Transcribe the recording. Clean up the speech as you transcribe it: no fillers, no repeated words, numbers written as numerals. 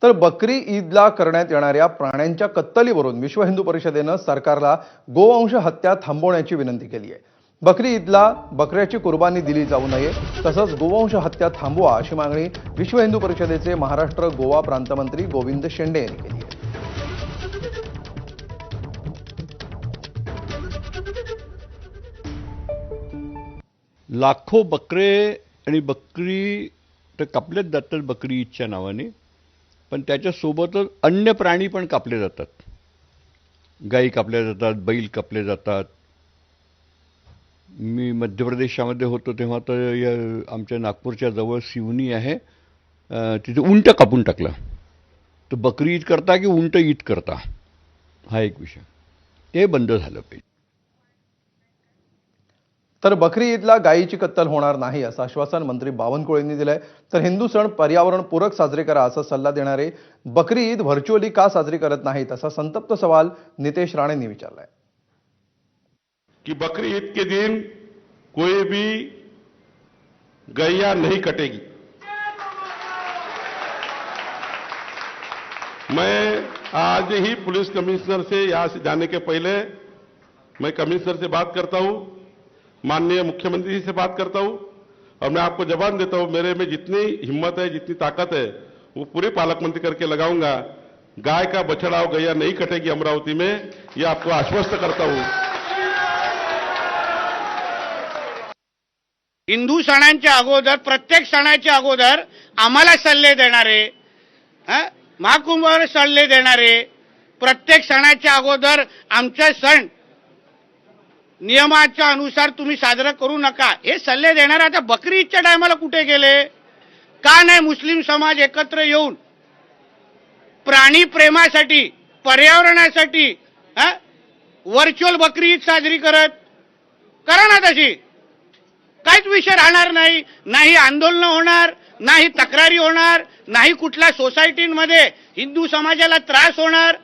तर बकरी ईदला करण्यात येणाऱ्या प्राण्यांच्या कत्तलीवरून विश्व हिंदू परिषदेनं सरकारला गोवंश हत्या थांबवण्याची विनंती केली आहे। बकरी ईदला बकऱ्याची कुर्बानी दिली जाऊ नये, तसंच गोवंश हत्या थांबवा अशी मागणी विश्व हिंदू परिषदेचे महाराष्ट्र गोवा प्रांतमंत्री गोविंद शेंडे यांनी केली आहे। लाखो बकरे आणि बकरी तर कापल्याच जातात बकरी ईदच्या नावाने, पण त्याच्यासोबतच अन्य प्राणी पण कापले जातात। गायी कापल्या जातात, बैल कापले जातात। मी मध्य प्रदेशामध्ये होतो तेव्हा तर आमच्या नागपूरच्या जवळ सिवनी आहे, तिथे उंट कापून टाकला। तर बकरी ईद करता की उंट ईद करता हा एक विषय, ते बंद झालं पाहिजे। तर बकरी ईदला गायीची कत्तल होणार नाही असं आश्वासन मंत्री बावनकुळेंनी दिलंय। तर हिंदू सण पर्यावरणपूरक साजरे करा असा सल्ला देणारे बकरी ईद व्हर्च्युअली का साजरी करत नाहीत असा संतप्त सवाल नितेश राणेंनी विचारलाय। कि बकरी ईद के दिन कोई भी गैया नहीं कटेगी। मैं आज ही पुलिस कमिश्नर से यहां से जाने के पहले मैं कमिश्नर से बात करता हूं, माननीय मुख्यमंत्री जी से बात करता हूं, और मैं आपको जवाब देता हूं, मेरे में जितनी हिम्मत है, जितनी ताकत है, वो पूरे पालक मंत्री करके लगाऊंगा। गाय का बछड़ा और गैया नहीं कटेगी अमरावती में, ये आपको आश्वस्त करता हूं। हिंदू सणांच्या अगोदर, प्रत्येक सणाच्या अगोदर आम्हाला सल्ले देणारे, महाकुंभावर सल्ले देणारे, प्रत्येक सणाच्या अगोदर आमचे सण नियमाच्या अनुसार तुम्ही साजरा करू नका हे सल्ले देणारे आता बकरी ईदच्या टायमाला कुठे गेले? का नाही मुस्लिम समाज एकत्र येऊन प्राणी प्रेमासाठी, पर्यावरणासाठी व्हर्च्युअल बकरी ईद साजरी करत? करा ना तशी, काहीच विषय राहणार नाही। नाही आंदोलन होणार, नाही तक्रारी होणार, नाही कुठल्या सोसायटीमध्ये हिंदू समाजाला त्रास होणार।